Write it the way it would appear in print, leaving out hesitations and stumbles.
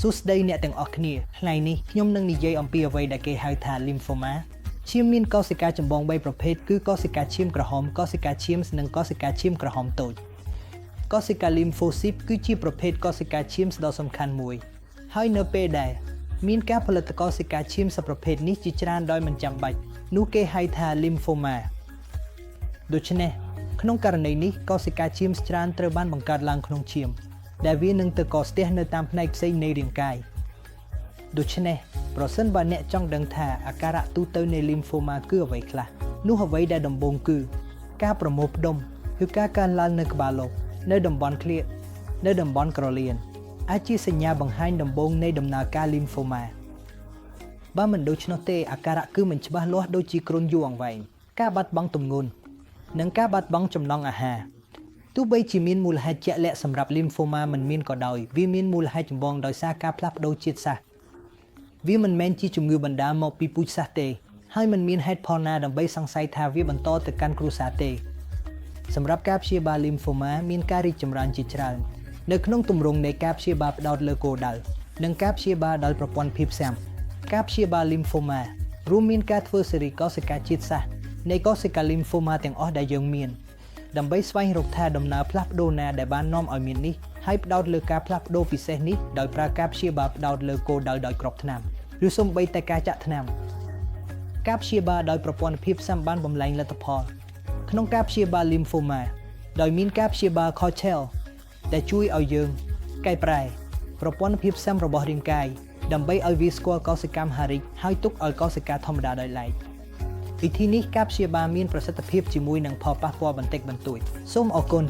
សួស្តីអ្នកទាំងអស់គ្នាថ្ងៃនេះខ្ញុំនឹងនិយាយអំពីអ្វីដែលគេហៅថា lymphoma ឈាមមានកោសិកាចម្បង3ប្រភេទគឺកោសិកាឈាមក្រហមកោសិកាឈាមនិងកោសិកាឈាមក្រហមតូចកោសិកា lymphocyte គឺជាប្រភេទកោសិកាឈាមដ៏សំខាន់មួយហើយនៅពេលដែលមានការផលិតកោសិកាឈាមសប្រភេទនេះជាច្រើនដោយមិនចាំបាច់នោះគេហៅថា lymphoma ដូច្នេះក្នុងករណីនេះកោសិកាឈាមច្រើនត្រូវបានបង្កើតឡើងក្នុងឈាមដែលវានឹងទៅកកស្ទះនៅតាមផ្នែកផ្សេងនៃរាងកាយដូច្នេះប្រសិនបើអ្នកចង់ដឹងថាអាការៈទូទៅនៃ lymphoma គឺអ្វីខ្លះនោះអ្វីដែលដំបូងគឺការប្រមូលផ្ដុំឬការកើនឡើងនៅក្បាលលោកនៅតំបន់ក្លៀកនៅតំបន់ក្រលៀនអាចជាសញ្ញាបង្ហាញដំបូងនៃដំណើរការ lymphoma បើមិនដូច្នោះទេអាការៈគឺមិនច្បាស់លាស់ដូចជាគ្រុនយូរអង្វែងការបាត់បង់ទម្ងន់និងការបាត់បង់ចំណង់អាហារទោះបីជាមានមូលហេតុជាក់លាក់សម្រាប់ lymphoma មិនមានក៏ដោយវាមានមូលហេតុចម្បងដោយសារការផ្លាស់ប្ដូរជាតិសាសន៍វាមិនមែនជាជំងឺបណ្ដាលមកពីពូជសាសន៍ទេហើយមិនមានហេតុផលណាដើម្បីសង្ស័យថាវាបន្តទៅកាន់គ្រួសារទេសម្រាប់ការព្យាបាល lymphoma មានការរីកចម្រើនជាច្រើននៅក្នុងទម្រង់នៃការព្យាបាលផ្ដោតលើគោលដៅនិងការព្យាបាលដោយប្រព័ន្ធភាពស៊ាំការព្យាបាល lymphoma រួមមានការធ្វើសេរីកោសិកាជាតិសាសន៍នៃកោសិកា lymphoma ទាំងអស់ដែលយើងមានដើម្បីស្វែងរកថាដំណើរផ្លាស់ប្ដូរណាដែលបាននាំឲ្យមាននេះហើយផ្ដោតលើការផ្លាស់ប្ដូរពិសេសនេះដោយប្រើការព្យាបាលផ្ដោតលើគោលដៅដោយគ្រាប់ថ្នាំឬសូម្បីតែការចាក់ថ្នាំការព្យាបាលដោយប្រព័ន្ធភាពស៊ាំបានបំលែងលទ្ធផលក្នុងការព្យាបាល lymphoma ដោយមានការព្យាបាល cocktail ដែលជួយឲ្យយើងកែប្រែប្រព័ន្ធភាពស៊ាំរបស់រាងកាយដើម្បីឲ្យវាស្គាល់កោសិកាមហារីកហើយទុកឲ្យកោសិកាធម្មតាដោយឡែកវិធីនេះការព្យាបាលមានប្រសិទ្ធភាពជាមួយនឹងផលប៉ះពាល់បន្តិចបន្តួចសូមអរគុណ